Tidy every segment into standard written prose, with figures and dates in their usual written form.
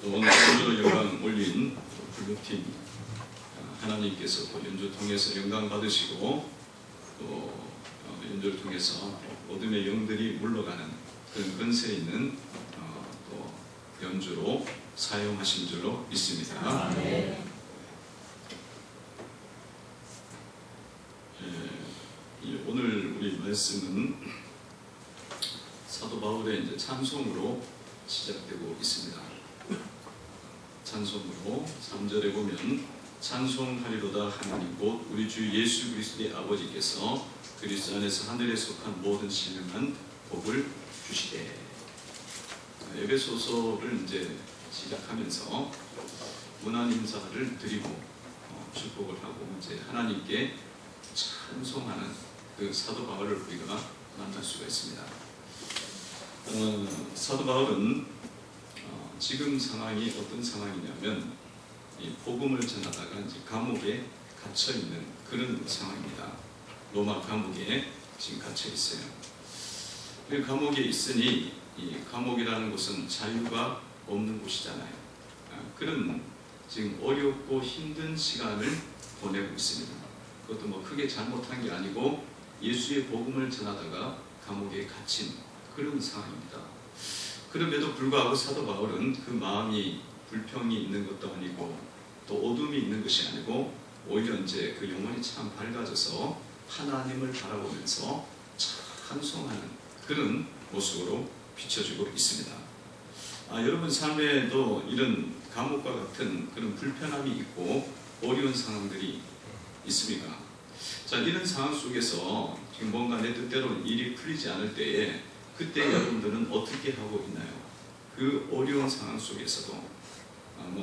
또 오늘 연주로 영광 올린 불교팀 하나님께서 또 연주 통해서 영광 받으시고 또 연주를 통해서 어둠의 영들이 물러가는 그런 근세 있는 또 연주로 사용하신 줄로 믿습니다. 오늘 우리 말씀은 사도 바울의 이제 찬송으로 시작되고 있습니다. 찬송으로 3절에 보면 찬송하리로다 하나님 곧 우리 주 예수 그리스도의 아버지께서 그리스도 안에서 하늘에 속한 모든 신령한 복을 주시되. 에베소서를 이제 시작하면서 문안 인사를 드리고 축복을 하고 이제 하나님께 찬송하는 그 사도 바울을 우리가 만날 수가 있습니다. 사도 바울은 지금 상황이 어떤 상황이냐면 이 복음을 전하다가 이제 감옥에 갇혀 있는 그런 상황입니다. 로마 감옥에 지금 갇혀 있어요. 그 감옥에 있으니 이 감옥이라는 곳은 자유가 없는 곳이잖아요. 그런 지금 어렵고 힘든 시간을 보내고 있습니다. 그것도 뭐 크게 잘못한 게 아니고 예수의 복음을 전하다가 감옥에 갇힌 그런 상황입니다. 그럼에도 불구하고 사도 바울은 그 마음이 불평이 있는 것도 아니고 또 어둠이 있는 것이 아니고 오히려 이제 그 영혼이 참 밝아져서 하나님을 바라보면서 찬송하는 그런 모습으로 비춰지고 있습니다. 여러분 삶에도 이런 감옥과 같은 그런 불편함이 있고 어려운 상황들이 있습니까? 자, 이런 상황 속에서 지금 뭔가 내 뜻대로 일이 풀리지 않을 때에 그때 여러분들은 어떻게 하고 있나요? 그 어려운 상황 속에서도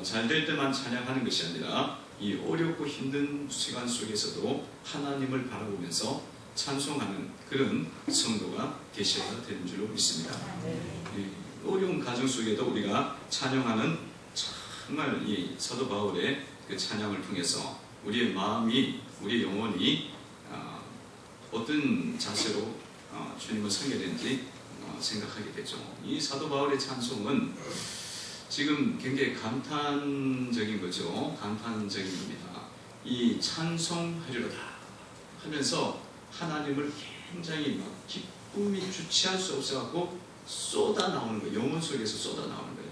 잘 될 때만 찬양하는 것이 아니라 이 어렵고 힘든 시간 속에서도 하나님을 바라보면서 찬송하는 그런 성도가 되셔야 되는 줄로 믿습니다. 어려운 가정 속에도 우리가 찬양하는 정말 이 사도 바울의 그 찬양을 통해서 우리의 마음이 우리의 영혼이 어떤 자세로 주님을 섬겨야되는지 생각하게 되죠. 이 사도 바울의 찬송은 지금 굉장히 감탄적인 거죠. 감탄적인 겁니다. 이 찬송하리로다 하면서 하나님을 굉장히 막 기쁨이 주체할 수 없어갖고 쏟아 나오는 거예요. 영혼 속에서 쏟아 나오는 거예요.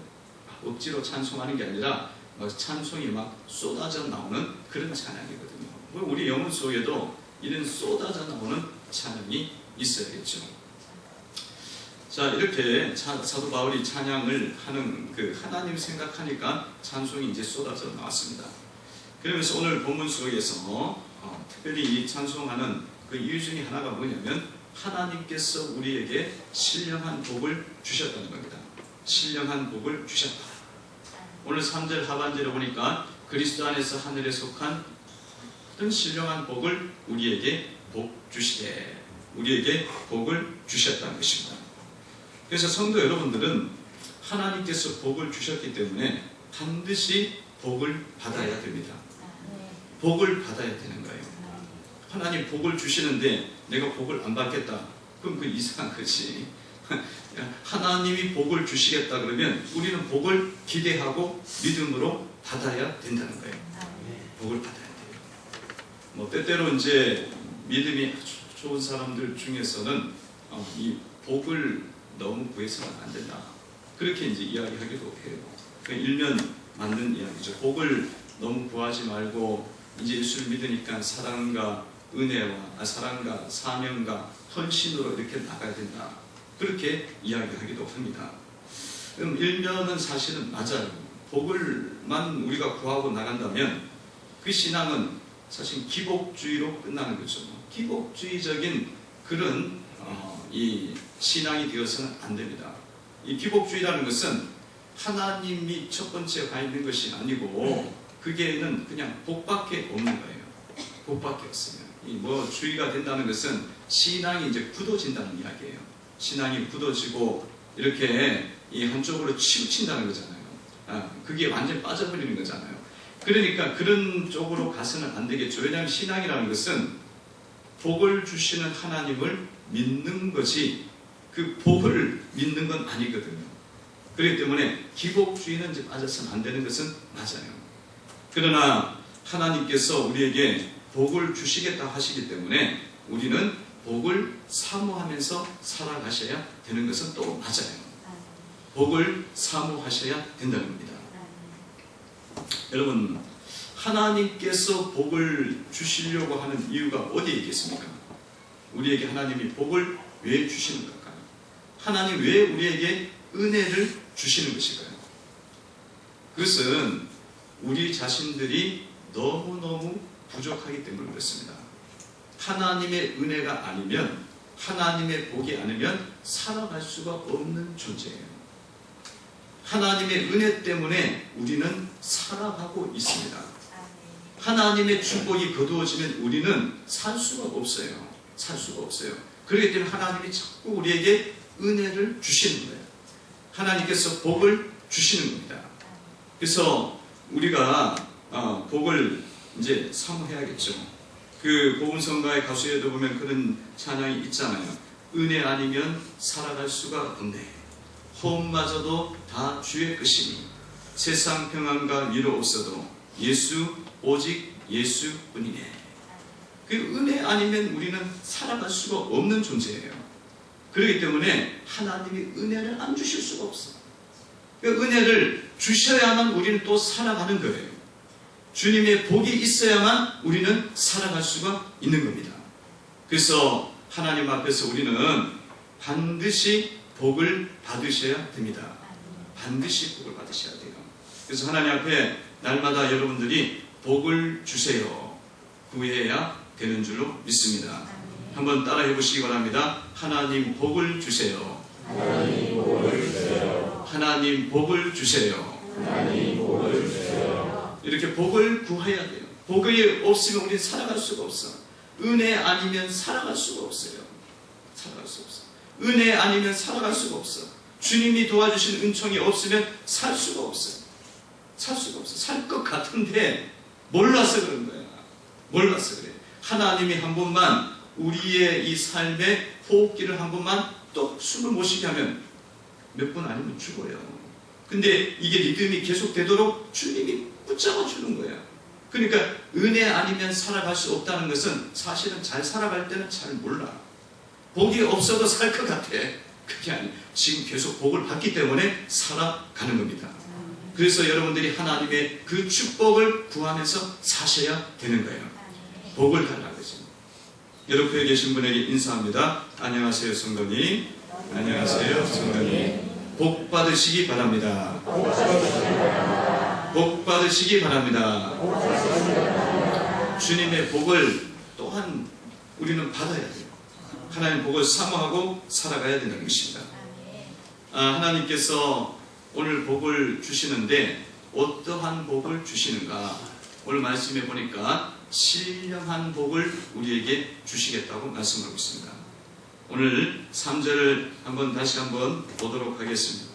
억지로 찬송하는 게 아니라 막 찬송이 막 쏟아져 나오는 그런 찬양이거든요. 우리 영혼 속에도 이런 쏟아져 나오는 찬양이 있어야겠죠. 자, 이렇게 사도 바울이 찬양을 하는 그 하나님 생각하니까 찬송이 이제 쏟아져 나왔습니다. 그러면서 오늘 본문 속에서 특별히 이 찬송하는 그 이유 중에 하나가 뭐냐면 하나님께서 우리에게 신령한 복을 주셨다는 겁니다. 신령한 복을 주셨다. 오늘 3절 하반절에 보니까 그리스도 안에서 하늘에 속한 어떤 신령한 복을 우리에게 복 주시되 우리에게 복을 주셨다는 것입니다. 그래서 성도 여러분들은 하나님께서 복을 주셨기 때문에 반드시 복을 받아야 됩니다. 복을 받아야 되는 거예요. 하나님 복을 주시는데 내가 복을 안 받겠다. 그럼 그 이상한 거지. 하나님이 복을 주시겠다 그러면 우리는 복을 기대하고 믿음으로 받아야 된다는 거예요. 복을 받아야 돼요. 뭐 때때로 이제 믿음이 아주 좋은 사람들 중에서는 이 복을 너무 구해서는 안 된다. 그렇게 이제 이야기하기도 해요. 일면 맞는 이야기죠. 복을 너무 구하지 말고 이제 예수를 믿으니까 사랑과 은혜와 사랑과 사명과 헌신으로 이렇게 나가야 된다. 그렇게 이야기하기도 합니다. 그럼 일면은 사실은 맞아요. 복을만 우리가 구하고 나간다면 그 신앙은 사실 기복주의로 끝나는 거죠. 기복주의적인 그런 이 신앙이 되어서는 안 됩니다. 이 기복주의라는 것은 하나님이 첫 번째 가 있는 것이 아니고 그게는 그냥 복밖에 없는 거예요. 복밖에 없으면 뭐 주의가 된다는 것은 신앙이 이제 굳어진다는 이야기예요. 신앙이 굳어지고 이렇게 이 한쪽으로 치우친다는 거잖아요. 그게 완전히 빠져버리는 거잖아요. 그러니까 그런 쪽으로 가서는 안 되겠죠. 왜냐하면 신앙이라는 것은 복을 주시는 하나님을 믿는 것이 그 복을 믿는 건 아니거든요. 그렇기 때문에 기복주의는 이제 빠져서는 안 되는 것은 맞아요. 그러나 하나님께서 우리에게 복을 주시겠다 하시기 때문에 우리는 복을 사모하면서 살아가셔야 되는 것은 또 맞아요. 복을 사모하셔야 된다는 겁니다. 여러분, 하나님께서 복을 주시려고 하는 이유가 어디에 있겠습니까? 우리에게 하나님이 복을 왜 주시는 걸까요? 하나님 왜 우리에게 은혜를 주시는 것일까요? 그것은 우리 자신들이 너무너무 부족하기 때문에 그렇습니다. 하나님의 은혜가 아니면, 하나님의 복이 아니면 살아갈 수가 없는 존재예요. 하나님의 은혜 때문에 우리는 살아가고 있습니다. 하나님의 축복이 거두어지면 우리는 살 수가 없어요. 살 수가 없어요. 그렇기 때문에 하나님이 자꾸 우리에게 은혜를 주시는 거예요. 하나님께서 복을 주시는 겁니다. 그래서 우리가 복을 이제 사모해야겠죠. 그 복음성가의 가수에도 보면 그런 찬양이 있잖아요. 은혜 아니면 살아갈 수가 없네. 호흡마저도 다 주의 것이니 세상 평안과 위로 없어도 예수 오직 예수뿐이네. 그 은혜 아니면 우리는 살아갈 수가 없는 존재예요. 그렇기 때문에 하나님이 은혜를 안 주실 수가 없어. 그 은혜를 주셔야만 우리는 또 살아가는 거예요. 주님의 복이 있어야만 우리는 살아갈 수가 있는 겁니다. 그래서 하나님 앞에서 우리는 반드시 복을 받으셔야 됩니다. 반드시 복을 받으셔야 돼요. 그래서 하나님 앞에 날마다 여러분들이 복을 주세요. 구해야 되는 줄로 믿습니다. 한번 따라해 보시기 바랍니다. 하나님 복을 주세요. 하나님 복을 주세요. 하나님 복을 주세요. 하나님 복을 주세요. 이렇게 복을 구해야 돼요. 복이 없으면 우리는 살아갈 수가 없어. 은혜 아니면 살아갈 수가 없어요. 살아갈 수 없어. 은혜 아니면 살아갈 수가 없어. 주님이 도와주신 은총이 없으면 살 수가 없어요. 살 수가 없어. 살 것 같은데 몰라서 그런 거야. 몰라서 그래. 하나님이 한 번만 우리의 이 삶의 호흡기를 한 번만 또 숨을 못 쉬게 하면 몇 분 아니면 죽어요. 근데 이게 리듬이 계속 되도록 주님이 붙잡아 주는 거야. 그러니까 은혜 아니면 살아갈 수 없다는 것은 사실은 잘 살아갈 때는 잘 몰라. 복이 없어도 살 것 같아. 그게 아니에요. 지금 계속 복을 받기 때문에 살아가는 겁니다. 그래서 여러분들이 하나님의 그 축복을 구하면서 사셔야 되는 거예요. 복을 달라고 하죠. 옆에 계신 분에게 인사합니다. 안녕하세요, 성도님. 안녕하세요, 성도님. 복 받으시기 바랍니다. 복 받으시기 바랍니다. 주님의 복을 또한 우리는 받아야 돼요. 하나님의 복을 사모하고 살아가야 된다는 것입니다. 하나님께서 오늘 복을 주시는데 어떠한 복을 주시는가? 오늘 말씀해 보니까 신령한 복을 우리에게 주시겠다고 말씀하고 있습니다. 오늘 3절을 다시 한번 보도록 하겠습니다.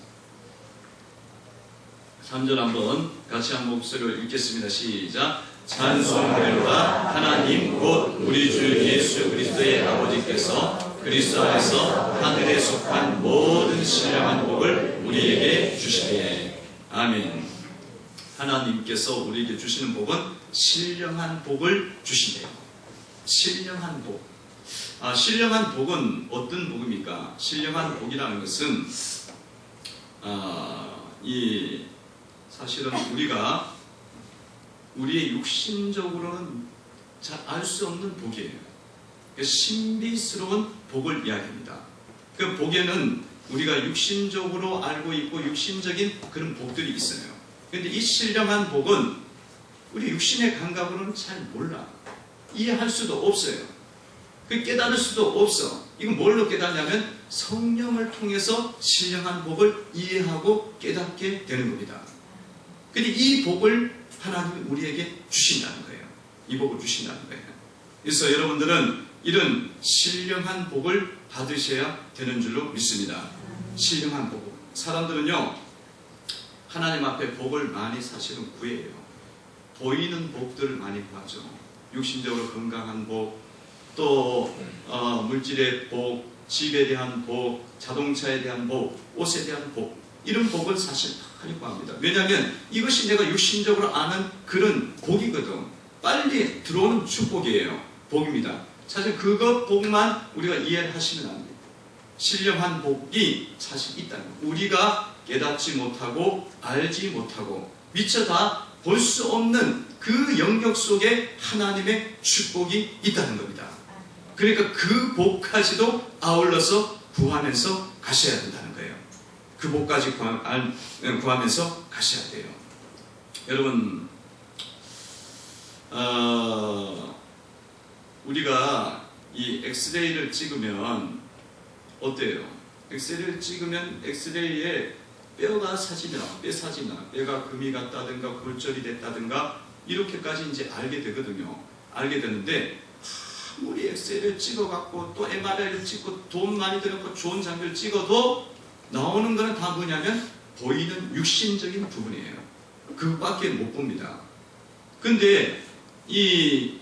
3절 한번 같이 한 목소리로 읽겠습니다. 시작. 찬송하리로다. 하나님 곧 우리 주 예수 그리스도의 아버지께서 그리스도 안에서 하늘에 속한 모든 신령한 복을 우리에게 주시되. 아멘. 하나님께서 우리에게 주시는 복은 신령한 복을 주신대요. 신령한 복. 신령한 복은 어떤 복입니까? 신령한 복이라는 것은 사실은 우리가 우리의 육신적으로는 잘 알 수 없는 복이에요. 신비스러운 복을 이야기합니다. 그 복에는 우리가 육신적으로 알고 있고 육신적인 그런 복들이 있어요. 그런데 이 신령한 복은 우리 육신의 감각으로는 잘 몰라. 이해할 수도 없어요. 깨달을 수도 없어. 이건 뭘로 깨닫냐면 성령을 통해서 신령한 복을 이해하고 깨닫게 되는 겁니다. 근데 이 복을 하나님이 우리에게 주신다는 거예요. 이 복을 주신다는 거예요. 그래서 여러분들은 이런 신령한 복을 받으셔야 되는 줄로 믿습니다. 신령한 복. 사람들은요, 하나님 앞에 복을 많이 사실은 구해요. 보이는 복들을 많이 구하죠. 육신적으로 건강한 복, 또 물질의 복, 집에 대한 복, 자동차에 대한 복, 옷에 대한 복, 이런 복을 사실 많이 구합니다. 왜냐하면 이것이 내가 육신적으로 아는 그런 복이거든. 빨리 들어오는 축복이에요. 복입니다. 사실 그것 복만 우리가 이해하시면 안 됩니다. 신령한 복이 사실 있다는 거. 우리가 깨닫지 못하고 알지 못하고 미처 다 볼 수 없는 그 영역 속에 하나님의 축복이 있다는 겁니다. 그러니까 그 복까지도 아울러서 구하면서 가셔야 된다는 거예요. 그 복까지 구하면서 가셔야 돼요. 여러분, 우리가 이 엑스레이를 찍으면 어때요? 엑스레이를 찍으면 엑스레이에 뼈가 사지나 뼈가 금이 갔다든가 골절이 됐다든가 이렇게까지 이제 알게 되거든요. 알게 되는데 아무리 엑스레이를 찍어갖고 또 MRI를 찍고 돈 많이 들었고 좋은 장비를 찍어도 나오는 거는 다 뭐냐면 보이는 육신적인 부분이에요. 그것밖에 못 봅니다. 근데 이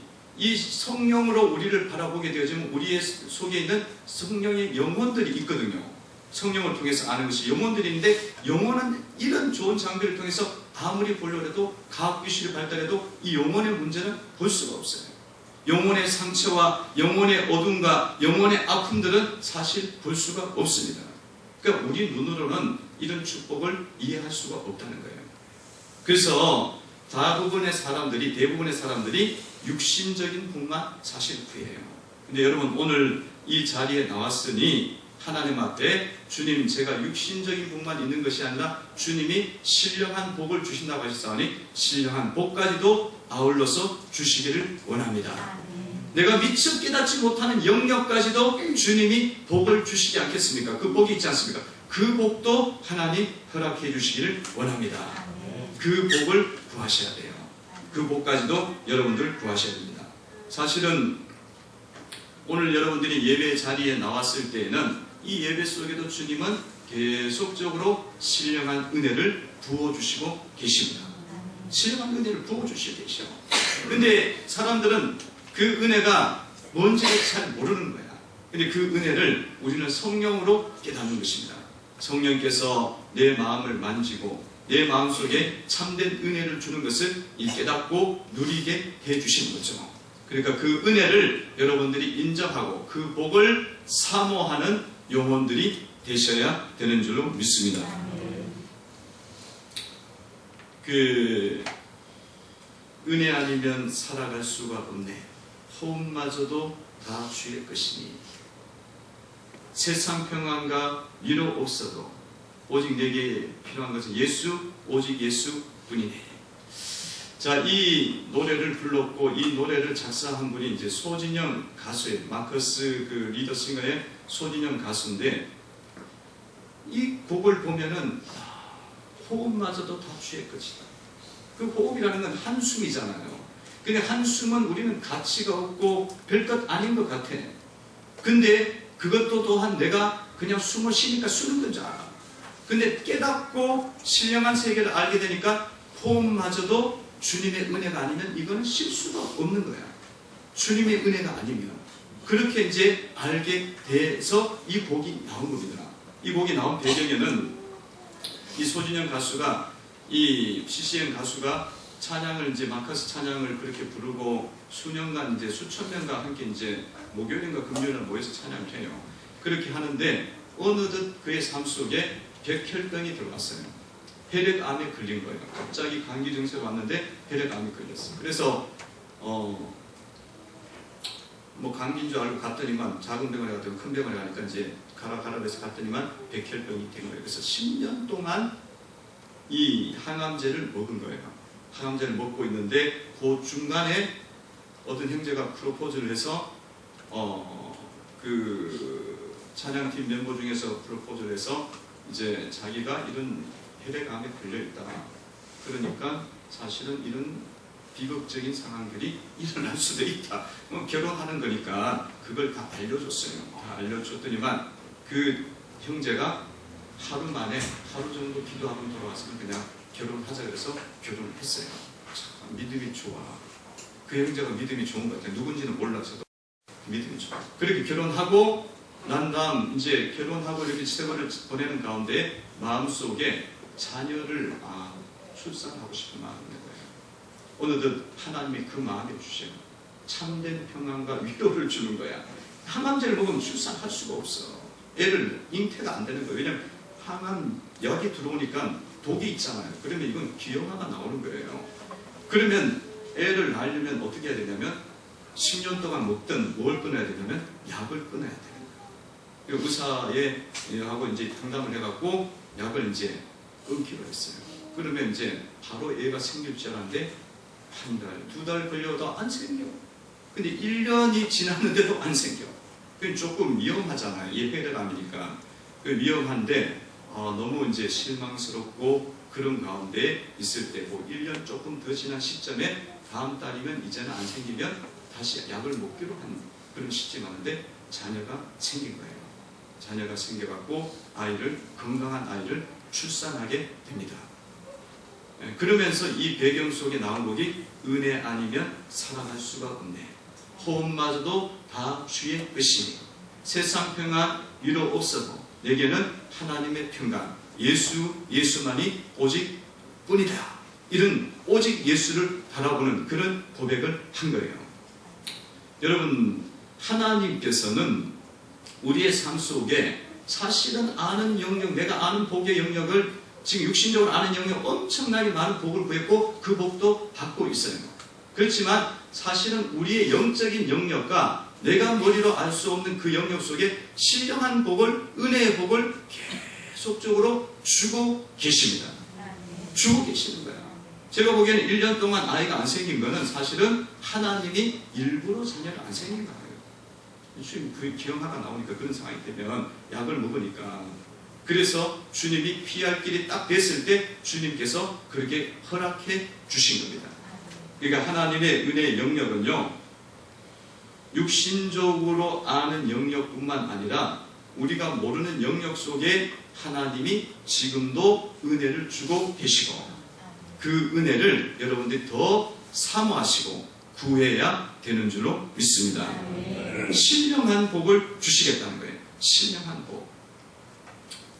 성령으로 우리를 바라보게 되어지면 우리의 속에 있는 성령의 영혼들이 있거든요. 성령을 통해서 아는 것이 영혼들이 있는데 영혼은 이런 좋은 장비를 통해서 아무리 보려고 해도 과학기술이 발달해도 이 영혼의 문제는 볼 수가 없어요. 영혼의 상처와 영혼의 어둠과 영혼의 아픔들은 사실 볼 수가 없습니다. 그러니까 우리 눈으로는 이런 축복을 이해할 수가 없다는 거예요. 그래서 대부분의 사람들이 육신적인 복만 사실 구해요. 근데 여러분 오늘 이 자리에 나왔으니 하나님 앞에 주님 제가 육신적인 복만 있는 것이 아니라 주님이 신령한 복을 주신다고 하셨사오니 신령한 복까지도 아울러서 주시기를 원합니다. 내가 미처 깨닫지 못하는 영역까지도 주님이 복을 주시지 않겠습니까? 그 복이 있지 않습니까? 그 복도 하나님 허락해 주시기를 원합니다. 그 복을 구하셔야 돼요. 그 복까지도 여러분들 구하셔야 됩니다. 사실은 오늘 여러분들이 예배 자리에 나왔을 때에는 이 예배 속에도 주님은 계속적으로 신령한 은혜를 부어주시고 계십니다. 신령한 은혜를 부어주시고 계셔. 근데 사람들은 그 은혜가 뭔지를 잘 모르는 거야. 근데 그 은혜를 우리는 성령으로 깨닫는 것입니다. 성령께서 내 마음을 만지고 내 마음속에 참된 은혜를 주는 것을 깨닫고 누리게 해주시는 거죠. 그러니까 그 은혜를 여러분들이 인정하고 그 복을 사모하는 영혼들이 되셔야 되는 줄로 믿습니다. 그 은혜 아니면 살아갈 수가 없네. 호흡마저도 다 주의 것이니 세상 평안과 위로 없어도 오직 내게 필요한 것은 오직 예수 뿐이네. 자, 이 노래를 불렀고 이 노래를 작사한 분이 이제 소진영 가수예요. 마커스 그 리더싱어의 소진영 가수인데 이 곡을 보면은 호흡마저도 다 주의 것이다. 그 호흡이라는 건 한숨이잖아요. 근데 한숨은 우리는 가치가 없고 별것 아닌 것 같아. 근데 그것도 또한 내가 그냥 숨을 쉬니까 쉬는 건 줄 알아. 근데 깨닫고 신령한 세계를 알게 되니까 호흡마저도 주님의 은혜가 아니면 이거는 쉴 수가 없는 거야. 주님의 은혜가 아니면. 그렇게 이제 알게 돼서 이 곡이 나온 겁니다. 이 곡이 나온 배경에는 이 소진영 가수가 이 CCM 가수가 찬양을 이제 마커스 찬양을 그렇게 부르고 수년간 이제 수천 명과 함께 이제 목요일인가 금요일날 모여서 찬양을 해요. 그렇게 하는데 어느덧 그의 삶 속에 백혈병이 들어왔어요. 혈액암에 걸린 거예요. 갑자기 감기 증세가 왔는데 혈액암이 걸렸어요. 그래서 뭐 감기인 줄 알고 갔더니만 작은 병원에 갔더니 큰 병원에 가니까 이제 가라 해서 갔더니만 백혈병이 된 거예요. 그래서 10년 동안 이 항암제를 먹은 거예요. 항암제를 먹고 있는데 그 중간에 어떤 형제가 프로포즈를 해서 그 찬양팀 멤버 중에서 프로포즈를 해서 이제 자기가 이런 혈액암에 걸려있다. 그러니까 사실은 이런 비극적인 상황들이 일어날 수도 있다. 결혼하는 거니까 그걸 다 알려줬어요. 다 알려줬더니만 그 형제가 하루 정도 기도하고 돌아왔으면 그냥 결혼하자 그래서 결혼을 했어요. 참 믿음이 좋아. 그 형제가 믿음이 좋은 것 같아요. 누군지는 몰라서도 믿음이 좋아. 그렇게 결혼하고 난 다음 이제 결혼하고 이렇게 세월을 보내는 가운데 마음속에 자녀를 출산하고 싶은 마음이 있는 거예요. 어느덧 하나님이 그 마음에 주시고 참된 평안과 위로를 주는 거야. 항암제를 먹으면 출산할 수가 없어. 애를 잉태가 안 되는 거예요. 왜냐면 항암약이 들어오니까 독이 있잖아요. 그러면 이건 기형아가 나오는 거예요. 그러면 애를 낳으려면 어떻게 해야 되냐면 10년 동안 먹던 뭘 끊어야 되냐면 약을 끊어야 돼요. 그리고 의사하고 이제 상담을 해갖고 약을 이제 끊기로 했어요. 그러면 이제 바로 애가 생길 줄 알았는데 한 달, 2달 걸려도 안 생겨. 근데 1년이 지났는데도 안 생겨. 그건 조금 위험하잖아요. 예배를하니까 위험한데 너무 이제 실망스럽고 그런 가운데 있을 때 뭐 1년 조금 더 지난 시점에 다음 달이면 이제는 안 생기면 다시 약을 먹기로 한 그런 시점이 왔는데 자녀가 생긴 거예요. 자녀가 생겨갖고 건강한 아이를 출산하게 됩니다. 그러면서 이 배경 속에 나온 곡이 은혜 아니면 살아갈 수가 없네. 호흡마저도 다 주의 것이니 세상 평안 위로 없어도 내게는 하나님의 평강 예수만이 오직 뿐이다. 이런 오직 예수를 바라보는 그런 고백을 한 거예요. 여러분, 하나님께서는 우리의 삶 속에 사실은 아는 영역, 내가 아는 복의 영역을 지금 육신적으로 아는 영역 엄청나게 많은 복을 구했고 그 복도 받고 있어요. 그렇지만 사실은 우리의 영적인 영역과 내가 머리로 알 수 없는 그 영역 속에 신령한 복을, 은혜의 복을 계속적으로 주고 계십니다. 주고 계시는 거예요. 제가 보기에는 1년 동안 아이가 안 생긴 거는 사실은 하나님이 일부러 자녀를 안 생긴 거예요. 지금 그 기형아가 나오니까 그런 상황이 되면 약을 먹으니까 그래서 주님이 피할 길이 딱 됐을 때 주님께서 그렇게 허락해 주신 겁니다. 그러니까 하나님의 은혜의 영역은요, 육신적으로 아는 영역뿐만 아니라 우리가 모르는 영역 속에 하나님이 지금도 은혜를 주고 계시고 그 은혜를 여러분들이 더 사모하시고 구해야 되는 줄로 믿습니다. 신령한 복을 주시겠다는 거예요. 신령한 복.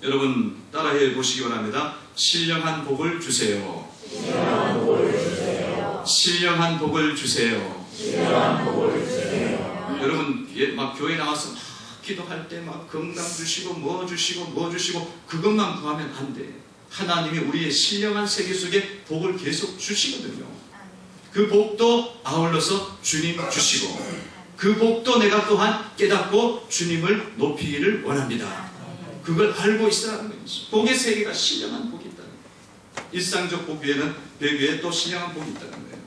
여러분 따라해 보시기 바랍니다. 신령한 복을 주세요. 신령한 복을 주세요. 신령한 복을 주세요. 신령한 복을 주세요. 여러분 막 교회 나와서 막 기도할 때 막 건강 주시고 뭐 주시고 그것만 구하면 안 돼. 하나님이 우리의 신령한 세계 속에 복을 계속 주시거든요. 그 복도 아울러서 주님 주시고 그 복도 내가 또한 깨닫고 주님을 높이기를 원합니다. 그걸 알고 있으라는 거죠. 복의 세계가 신령한 복이 있다는 거예요. 일상적 복 위에는 배 위에 또 신령한 복이 있다는 거예요.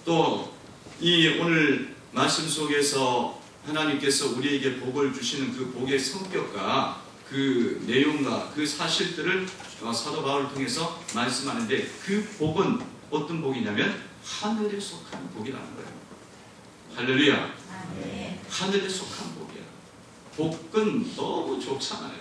또 이 오늘 말씀 속에서 하나님께서 우리에게 복을 주시는 그 복의 성격과 그 내용과 그 사실들을 사도 바울을 통해서 말씀하는데 그 복은 어떤 복이냐면 하늘에 속한 복이라는 거예요. 할렐루야. 하늘에 속한 복이야. 복은 너무 좋잖아요.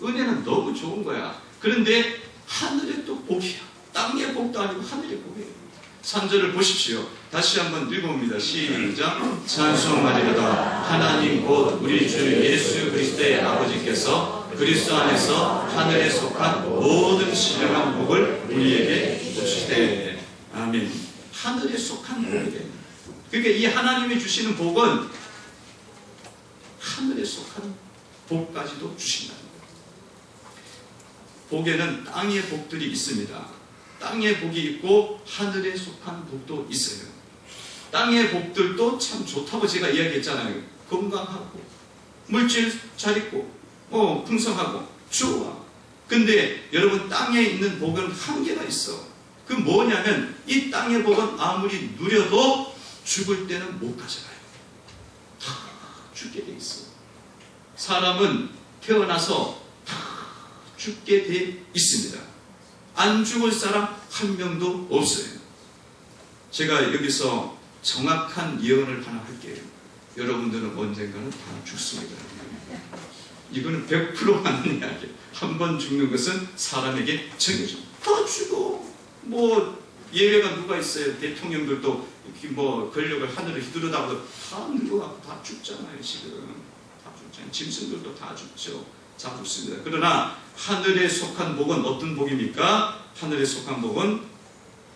은혜는 너무 좋은 거야. 그런데 하늘에 또 복이야. 땅의 복도 아니고 하늘의 복이에요. 3절을 보십시오. 다시 한번 읽어봅니다. 시작. 찬송하리로다. 하나님 곧 우리 주 예수 그리스도의 아버지께서 그리스도 안에서 하늘에 속한 모든 신령한 복을 우리에게 주시되. 아멘. 하늘에 속한 복이래. 그러니까 이 하나님이 주시는 복은 하늘에 속한 복까지도 주신다는 거예요. 복에는 땅의 복들이 있습니다. 땅의 복이 있고 하늘에 속한 복도 있어요. 땅의 복들도 참 좋다고 제가 이야기했잖아요. 건강하고 물질 잘 있고 풍성하고 좋아. 근데 여러분 땅에 있는 복은 한계가 있어. 그 뭐냐면 이 땅의 복은 아무리 누려도 죽을 때는 못 가져가요. 다 죽게 돼 있어. 사람은 태어나서 다 죽게 돼 있습니다. 안 죽을 사람 한 명도 없어요. 제가 여기서 정확한 예언을 하나 할게요. 여러분들은 언젠가는 다 죽습니다. 이거는 100% 맞는 이야기예요. 한 번 죽는 것은 사람에게 정해져. 다 죽어. 뭐 예외가 누가 있어요? 대통령들도 뭐 권력을 하늘을 휘두르다가도 다 늙어가고 다 죽잖아요. 지금 다 짐승들도 다 죽죠. 다 죽습니다. 그러나 하늘에 속한 복은 어떤 복입니까? 하늘에 속한 복은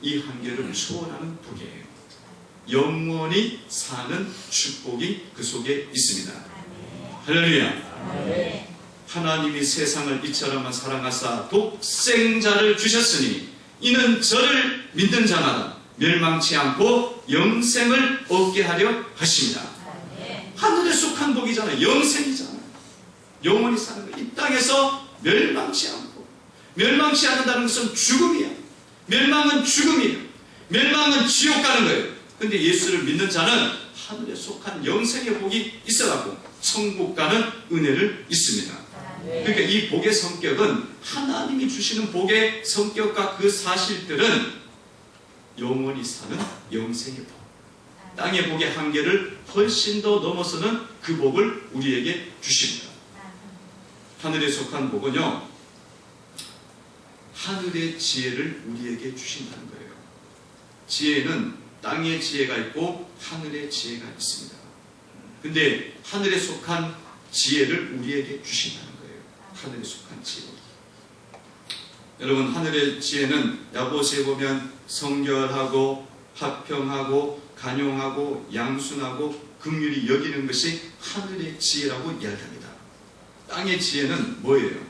이 한계를 초월하는 복이에요. 영원히 사는 축복이 그 속에 있습니다. 할렐루야. 하나님이 세상을 이처럼만 사랑하사 독생자를 주셨으니 이는 저를 믿는 자마다 멸망치 않고 영생을 얻게 하려 하십니다. 하늘에 속한 복이잖아요. 영생이잖아요. 영원히 사는 거. 이 땅에서 멸망치 않고, 멸망치 않는다는 것은 죽음이야. 멸망은 죽음이에요. 멸망은 지옥 가는 거예요. 근데 예수를 믿는 자는 하늘에 속한 영생의 복이 있어갖고 천국 가는 은혜를 있습니다. 그러니까 이 복의 성격은 하나님이 주시는 복의 성격과 그 사실들은 영원히 사는 영생의 복, 땅의 복의 한계를 훨씬 더 넘어서는 그 복을 우리에게 주십니다. 하늘에 속한 복은요, 하늘의 지혜를 우리에게 주신다는 거예요. 지혜는 땅의 지혜가 있고 하늘의 지혜가 있습니다. 근데 하늘에 속한 지혜를 우리에게 주신다는 거예요. 하늘에 속한 지혜. 여러분, 하늘의 지혜는 야고보서에 보면 성결하고 화평하고 간용하고 양순하고 긍휼히 여기는 것이 하늘의 지혜라고 이야기합니다. 땅의 지혜는 뭐예요?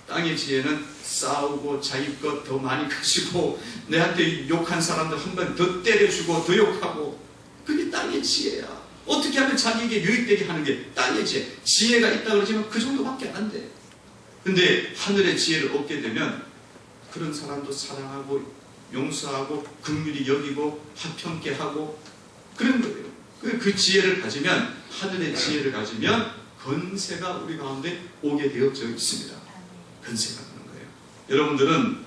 땅의 지혜는 싸우고 자기 것 더 많이 가지고 내한테 욕한 사람들 한 번 더 때려주고 더 욕하고, 그게 땅의 지혜야. 어떻게 하면 자기에게 유익되게 하는 게 땅의 지혜. 지혜가 있다 그러지만 그 정도밖에 안 돼. 근데 하늘의 지혜를 얻게 되면 그런 사람도 사랑하고 용서하고 긍휼히 여기고 화평케 하고 그런 거예요. 그 지혜를 가지면, 하늘의 지혜를 가지면 건세가 우리 가운데 오게 되어져 있습니다. 건세가 오는 거예요. 여러분들은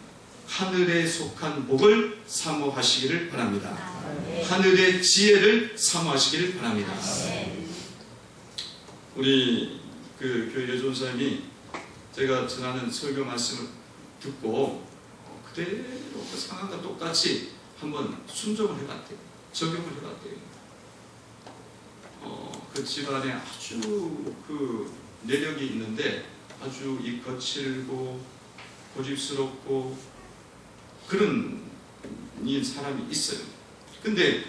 하늘에 속한 복을 사모하시기를 바랍니다. 하늘의 지혜를 사모하시기를 바랍니다. 우리 그 교회 여존사님이 제가 전하는 설교 말씀을 듣고 그대로 그 상황과 똑같이 한번 순종을 해봤대요. 적용을 해봤대요. 그 집안에 아주 그 내력이 있는데 아주 이 거칠고 고집스럽고 그런 이 사람이 있어요. 근데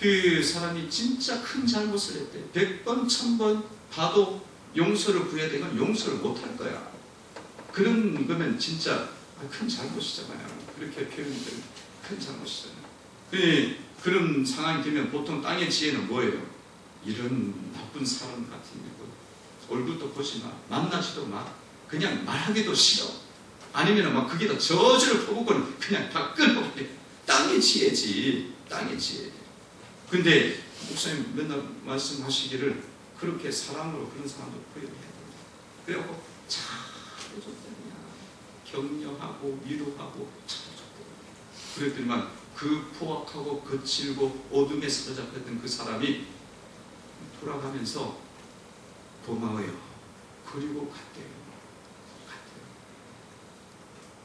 그 사람이 진짜 큰 잘못을 했대. 100번, 1000번 봐도 용서를 구해야 되면 용서를 못할 거야. 그런 거면 진짜 큰 잘못이잖아요. 그렇게 표현되면 큰 잘못이잖아요. 그런 상황이 되면 보통 땅의 지혜는 뭐예요? 이런 나쁜 사람 같은 거 얼굴도 보지 마, 만나지도 마, 그냥 말하기도 싫어. 아니면 막 거기다 저주를 퍼붓고는 그냥 다 끊어버려. 땅의 지혜지, 땅의 지혜. 근데 목사님 맨날 말씀하시기를 그렇게 사랑으로 그런 사람도 표현해야 된다. 그래갖고 잘해줬더니야. 격려하고 위로하고 잘해줬더니. 그랬더니만 그 포악하고 거칠고 어둠에 사로잡혔던 그 사람이 돌아가면서 고마워요. 그리고 갔대요.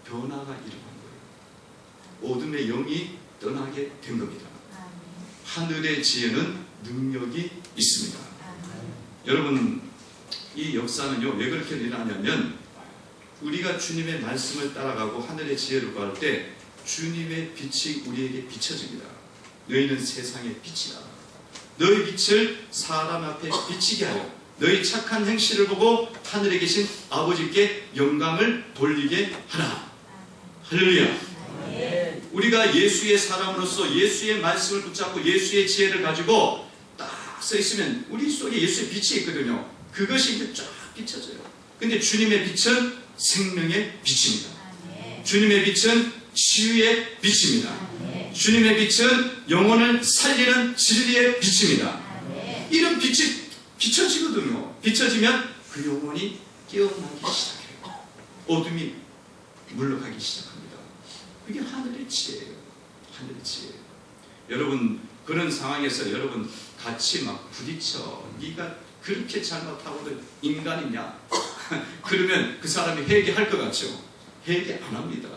변화가 일어난 거예요. 어둠의 영이 떠나게 된 겁니다. 하늘의 지혜는 능력이 있습니다. 여러분, 이 역사는요, 왜 그렇게 일어나냐면 우리가 주님의 말씀을 따라가고 하늘의 지혜를 구할 때 주님의 빛이 우리에게 비춰집니다. 너희는 세상의 빛이다. 너희 빛을 사람 앞에 비치게 하여 너희 착한 행실을 보고 하늘에 계신 아버지께 영광을 돌리게 하라. 할렐루야. 우리가 예수의 사람으로서 예수의 말씀을 붙잡고 예수의 지혜를 가지고 딱 써 있으면 우리 속에 예수의 빛이 있거든요. 그것이 이제 쫙 비춰져요. 근데 주님의 빛은 생명의 빛입니다. 주님의 빛은 치유의 빛입니다. 주님의 빛은 영혼을 살리는 진리의 빛입니다. 이런 빛이 비춰지거든요. 비춰지면 그 영혼이 깨어나기 시작해요. 어둠이 물러가기 시작합니다. 그게 하늘의 지혜예요. 하늘의 지혜예요. 여러분, 그런 상황에서 여러분 같이 막 부딪혀. 네가 그렇게 잘못하고도 인간이냐? 그러면 그 사람이 회개할 것 같죠? 회개 안 합니다.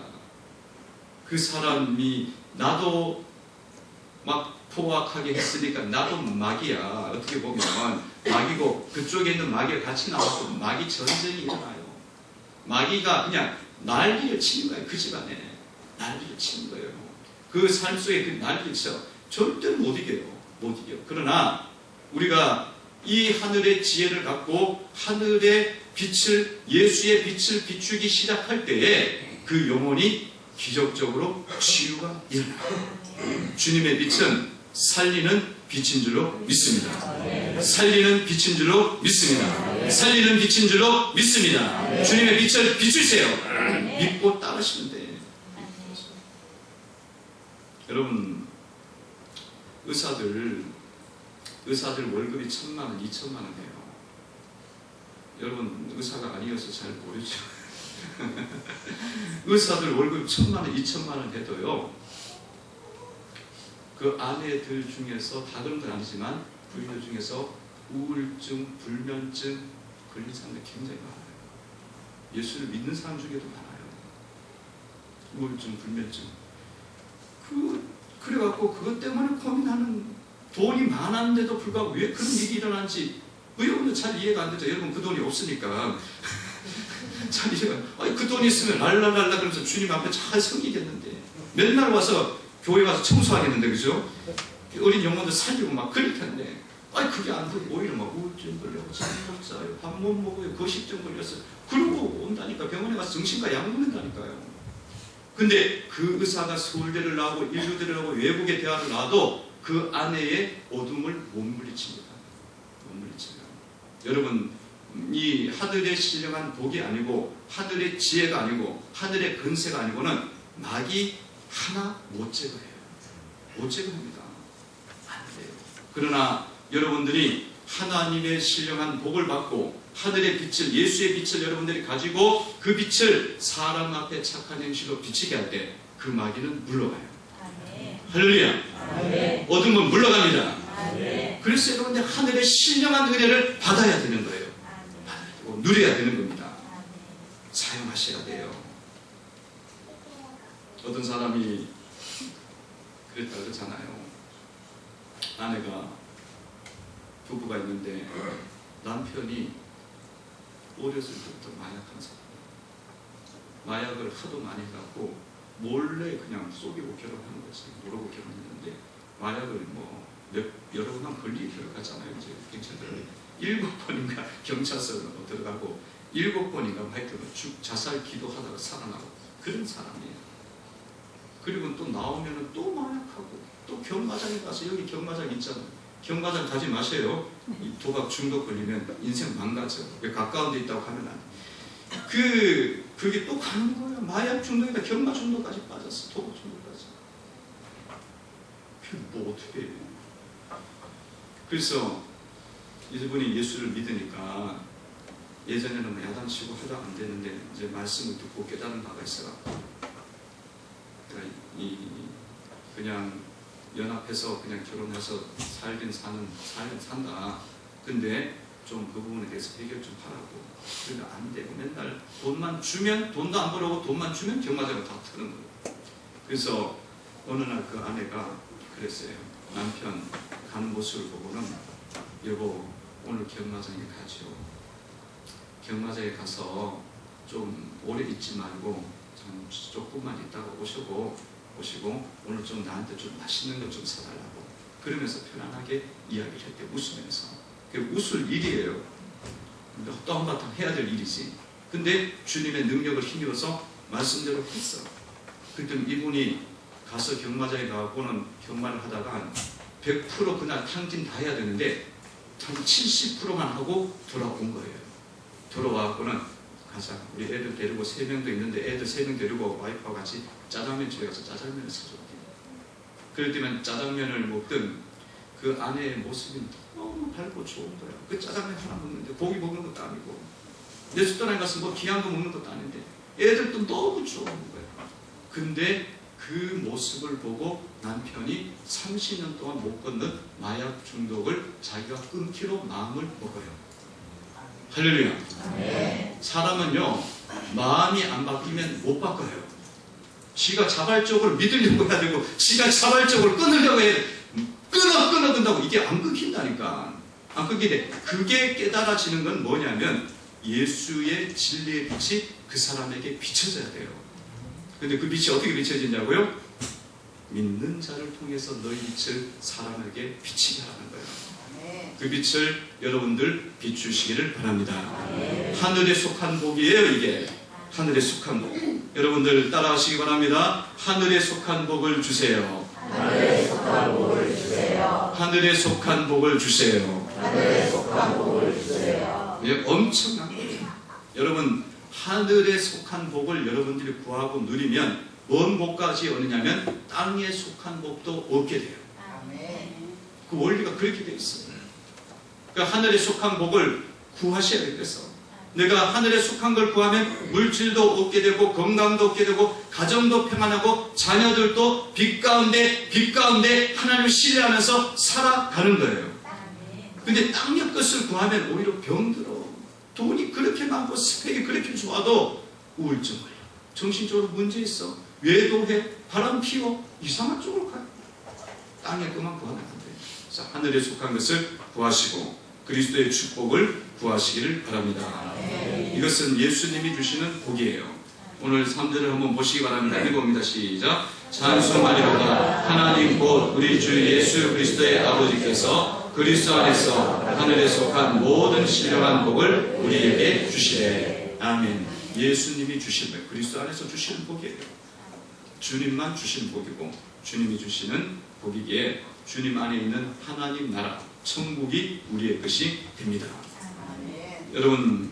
그 사람이 나도 막 포악하게 했으니까 나도 마귀야. 어떻게 보면 마귀고 그쪽에 있는 마귀가 같이 나와서 마귀 전쟁이 일어나요. 마귀가 그냥 난리를 치는 거예요. 그 집안에 난리를 치는 거예요. 그 삶 속에 그 난리를 쳐 절대로 못 이겨요. 못 이겨. 그러나 우리가 이 하늘의 지혜를 갖고 하늘의 빛을, 예수의 빛을 비추기 시작할 때에 그 영혼이 기적적으로 치유가 일어나요. 주님의 빛은 살리는 빛인 줄로 믿습니다. 살리는 빛인 줄로 믿습니다. 살리는 빛인 줄로 믿습니다. 주님의 빛을 비추세요. 믿고 따르시면 돼요. 여러분, 의사들 월급이 1,000만 원, 2,000만 원 해요. 여러분, 의사가 아니어서 잘 모르죠. 의사들 월급 1,000만 원, 2,000만 원 해도요, 그 아내들 중에서 다 그런 건 아니지만 부인들 중에서 우울증, 불면증 걸린 사람들 굉장히 많아요. 예수를 믿는 사람 중에도 많아요. 우울증, 불면증. 그래갖고 그것 때문에 고민하는, 돈이 많았는데도 불구하고 왜 그런 일이 일어난지 여러분도 잘 이해가 안 되죠. 여러분 그 돈이 없으니까 잘 이해가. 아니 그 돈이 있으면 랄랄랄라 그러면서 주님 앞에 잘 섬기겠는데, 맨날 와서 교회 가서 청소하겠는데, 그죠? 어린 영혼들 살리고 막 그럴 텐데, 아니 그게 안 되고 오히려 막 우울증 걸려고 잠못 자요, 밥 못 먹어요, 거식증 걸렸어요. 그러고 온다니까. 병원에 가서 정신과 약 먹는다니까요. 근데 그 의사가 서울대를 나오고 인류대를 나오고 외국의 대학을 나와도 그 안에의 어둠을 못 물리칩니다. 못 물리쳐요. 여러분, 이 하늘의 신령한 복이 아니고 하늘의 지혜가 아니고 하늘의 근세가 아니고는 마귀 하나 못 제거해요. 못 제거합니다. 안 돼요. 그러나 여러분들이 하나님의 신령한 복을 받고 하늘의 빛을, 예수의 빛을 여러분들이 가지고 그 빛을 사람 앞에 착한 행실로 비치게 할 때 그 마귀는 물러가요. 할렐루야. 어둠은 물러갑니다. 그래서 여러분들 하늘의 신령한 은혜를 받아야 되는 거예요. 받아야, 누려야 되는 겁니다. 사용하셔야 돼요. 어떤 사람이 그랬다 그러잖아요. 아내가, 부부가 있는데 남편이 어렸을 때부터 마약한 사람, 마약을 하도 많이 갖고 몰래 그냥 속이고 결혼하는 거지. 모르고 결혼했는데 마약을 여러 번 걸리게 들어가잖아요. 이제 경찰들 7번인가 경찰서로 들어가고 7번인가 하여튼 자살 기도하다가 살아나고 그런 사람이에요. 그리고 또 나오면은 또 마약하고 또 경마장에 가서, 여기 경마장 있잖아요. 경마장 가지 마세요. 이 도박 중독 걸리면 인생 망가져. 가까운 데 있다고 하면 안 돼. 그게 또 가는 거야. 마약 중독이다. 경마 중독까지 빠졌어. 도박 중독까지. 그게 뭐 어떻게 해요? 그래서 이분이 예수를 믿으니까, 예전에는 야단치고 하다 안 되는데 이제 말씀을 듣고 깨달은 바가 있어갖고 그냥 연합해서 그냥 결혼해서 살긴 산다. 근데 좀 그 부분에 대해서 해결 좀 하라고. 그러니까 안 되고 맨날 돈만 주면, 돈도 안 벌어고 돈만 주면 경마장을 다 트는 거예요. 그래서 어느 날 그 아내가 그랬어요. 남편 가는 모습을 보고는, 여보 오늘 경마장에 가죠. 경마장에 가서 좀 오래 있지 말고 좀 조금만 있다가 오시고 오늘 좀 나한테 좀 맛있는 거 좀 사달라고. 그러면서 편안하게 이야기를 했대, 웃으면서. 그게 웃을 일이에요. 또 한바탕 해야 될 일이지. 근데 주님의 능력을 힘입어서 말씀대로 했어. 그랬더니 이분이 가서 경마장에 가고는 경마를 하다가 100% 그날 탕진 다 해야 되는데 한 70%만 하고 돌아온 거예요. 돌아와서는 가자. 우리 애들 데리고 3명도 있는데 애들 3명 데리고 와이프와 같이 짜장면 집에 가서 짜장면을 사줬대요. 그럴 때면 짜장면을 먹던 그 아내의 모습이 너무 밝고 좋은 거야. 그 짜장면 하나 먹는데 고기 먹는 것도 아니고, 내 집단에 가서 뭐 귀한 거 먹는 것도 아닌데 애들도 너무 좋은 거야. 근데 그 모습을 보고 남편이 30년 동안 못 끊는 마약 중독을 자기가 끊기로 마음을 먹어요. 할렐루야. 네. 사람은요, 마음이 안 바뀌면 못 바꿔요. 지가 자발적으로 믿으려고 해야 되고, 지가 자발적으로 끊으려고 해야 돼. 끊는다고 이게 안 끊긴다니까. 안 끊기는데 그게 깨달아지는 건 뭐냐면 예수의 진리의 빛이 그 사람에게 비춰져야 돼요. 근데 그 빛이 어떻게 비춰지냐고요? 믿는 자를 통해서 너희 빛을 사람에게 비치게 하라는 거예요. 그 빛을 여러분들 비추시기를 바랍니다. 하늘에 속한 복이에요. 이게 하늘에 속한 복. 여러분들 따라하시기 바랍니다. 하늘에 속한 복을 주세요. 하늘에 속한 복을 주세요. 하늘에 속한 복을 주세요. 하늘에 속한 복을 주세요. 예, 엄청난 거예요. 여러분 하늘에 속한 복을 여러분들이 구하고 누리면 뭔 복까지 얻느냐면 땅에 속한 복도 얻게 돼요. 그 원리가 그렇게 되어 있어요. 그러니까 하늘에 속한 복을 구하셔야 돼요. 그래서 내가 하늘에 속한 걸 구하면 물질도 얻게 되고 건강도 얻게 되고 가정도 평안하고 자녀들도 빛 가운데 하나님을 신뢰하면서 살아가는 거예요. 근데 땅의 것을 구하면 오히려 병들어. 돈이 그렇게 많고 스펙이 그렇게 좋아도 우울증 걸려. 정신적으로 문제 있어. 외도해. 바람 피워. 이상한 쪽으로 가요. 땅의 것만 구하면 안 돼요. 자, 하늘에 속한 것을 구하시고 그리스도의 축복을 구하시기를 바랍니다. 이것은 예수님이 주시는 복이에요. 오늘 3절을 한번 보시기 바랍니다. 읽어봅니다. 시작. 찬송하리로다. 하나님 곧 우리 주 예수 그리스도의 아버지께서 그리스도 안에서 하늘에 속한 모든 신령한 복을 우리에게 주시래. 아멘. 예수님이 주신 복, 그리스도 안에서 주시는 복이에요. 주님만 주시는 복이고 주님이 주시는 복이기에 주님 안에 있는 하나님 나라 천국이 우리의 것이 됩니다. 여러분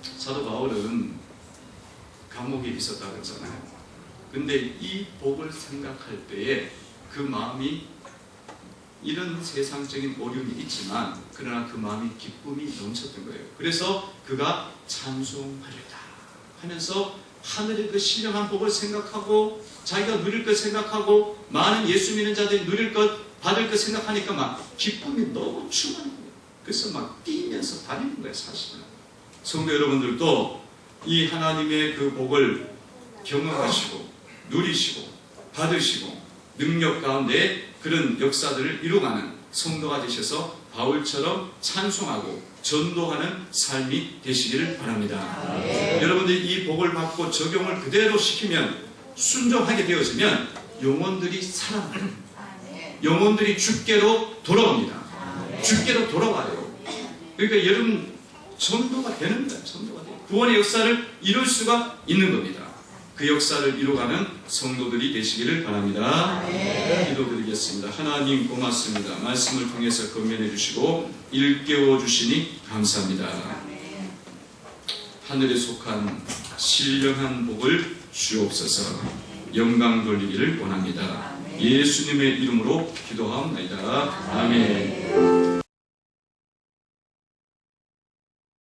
사도 바울은 감옥에 있었다고 했잖아요. 근데 이 복을 생각할 때에 그 마음이 이런 세상적인 어려움이 있지만 그러나 그 마음이 기쁨이 넘쳤던 거예요. 그래서 그가 찬송하렸다 하면서 하늘의 그 신령한 복을 생각하고 자기가 누릴 것 생각하고 많은 예수 믿는 자들이 누릴 것 받을 것 생각하니까 막 기쁨이 너무 충만한 거예요. 그래서 막 뛰면서 다니는 거예요. 사실은 성도 여러분들도 이 하나님의 그 복을 경험하시고 누리시고 받으시고 능력 가운데 그런 역사들을 이루어가는 성도가 되셔서 바울처럼 찬송하고 전도하는 삶이 되시기를 바랍니다. 여러분들이 이 복을 받고 적용을 그대로 시키면 순종하게 되어지면 영혼들이 살아나요. 영혼들이 주께로 돌아옵니다. 주께로 돌아와요. 그러니까 여러분 전도가 되는 거예요. 전도가 돼요. 구원의 역사를 이룰 수가 있는 겁니다. 그 역사를 이루어가는 성도들이 되시기를 바랍니다. 기도드리겠습니다. 하나님 고맙습니다. 말씀을 통해서 건면해 주시고 일깨워 주시니 감사합니다. 하늘에 속한 신령한 복을 주옵소서. 영광 돌리기를 원합니다. 예수님의 이름으로 기도하옵나이다. 아멘.